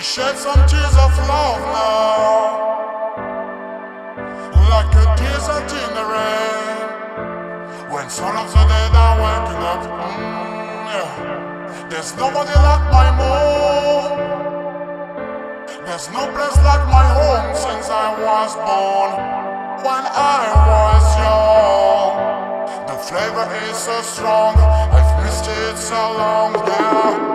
Shed some tears of love now, like a desert in the rain. When some of the dead are waking up, yeah. There's nobody like my moon. There's no place like my home since I was born. When I was young, the flavor is so strong. I've missed it so long, yeah.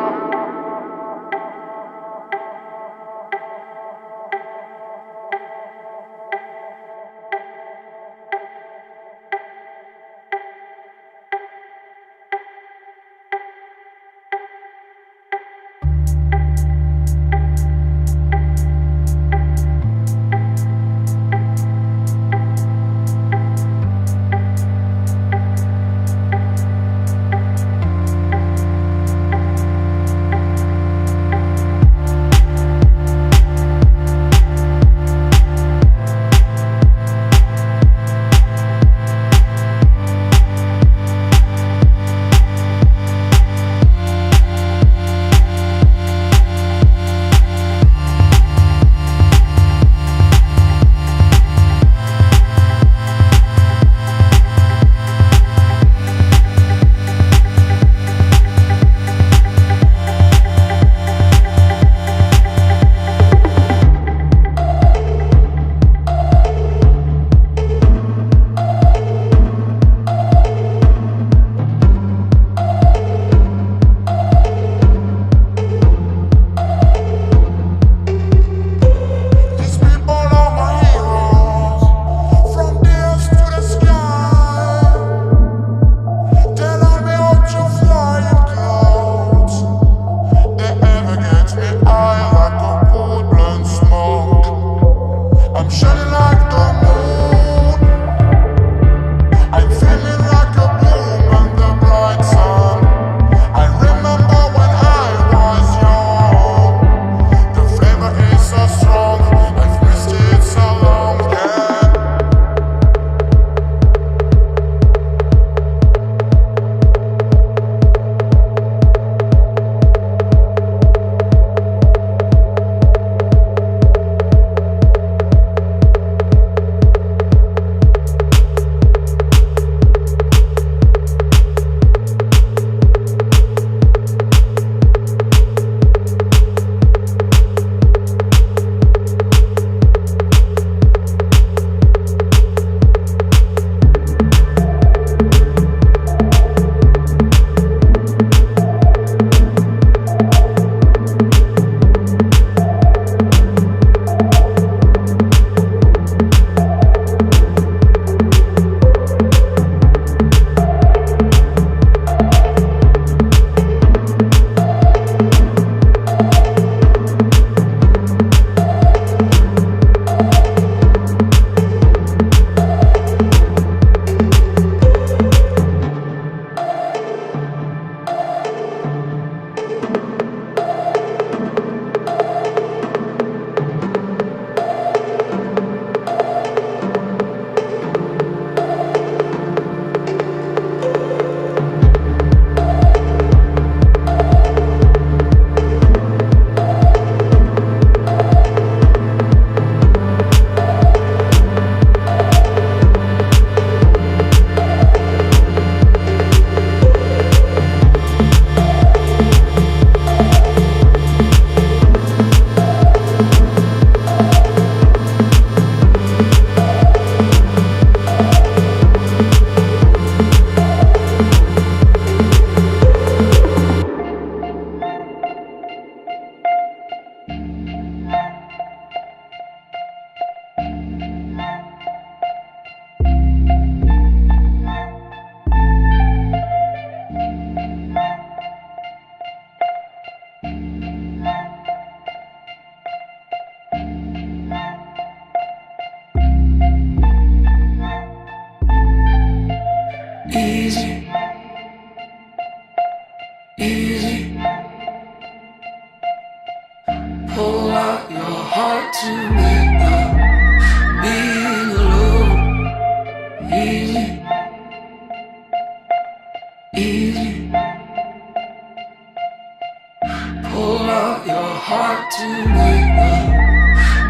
your heart to make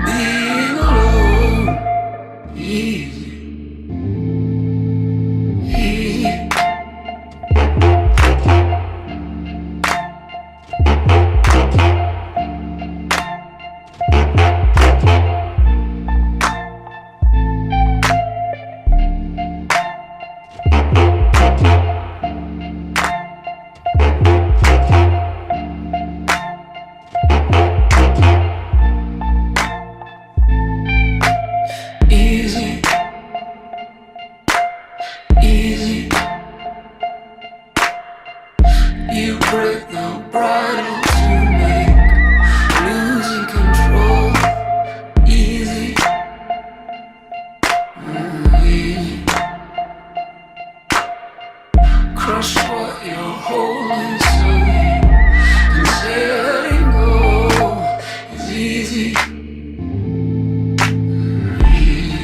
being alone easy, easy. You break the bridle to make losing control easy, easy. Crush what you're holding so you can say letting go is easy, easy.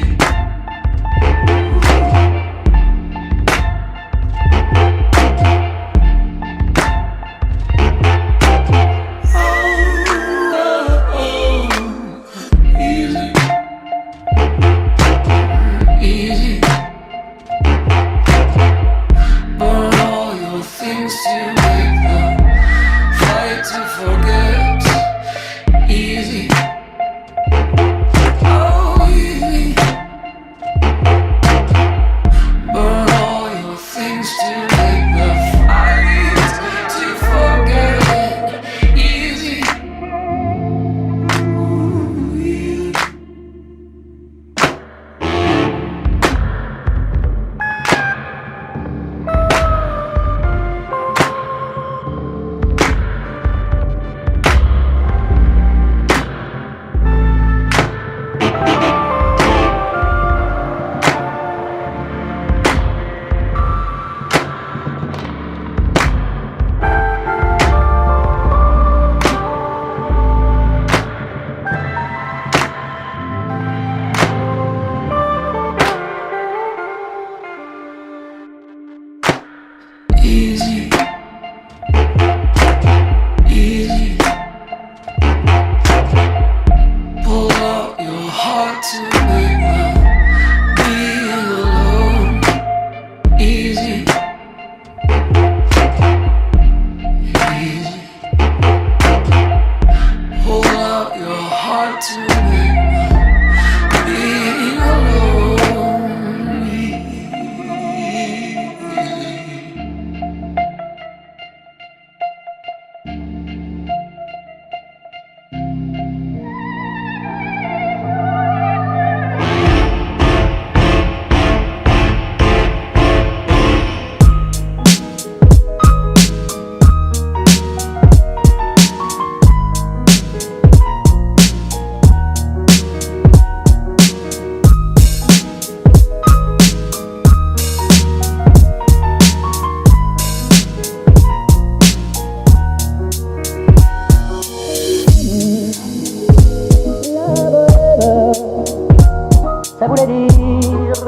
Ça voulait dire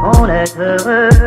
on est heureux.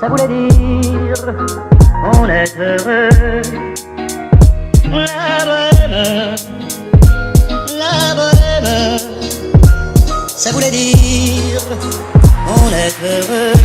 Ça voulait dire on est heureux. La bohème, la bohème. Ça voulait dire on est heureux.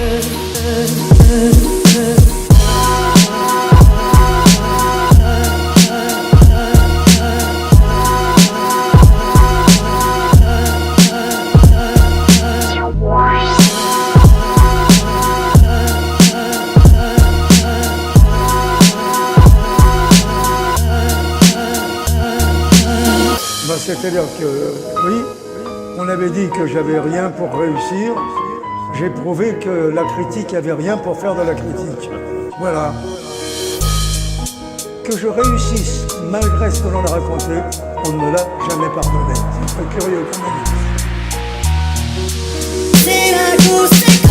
ben, c'est-à-dire que, oui, on avait dit que j'avais rien pour réussir. J'ai prouvé que la critique avait rien pour faire de la critique. Voilà. Que je réussisse malgré ce que l'on a raconté, on ne me l'a jamais pardonné. C'est très curieux quand même. C'est la course.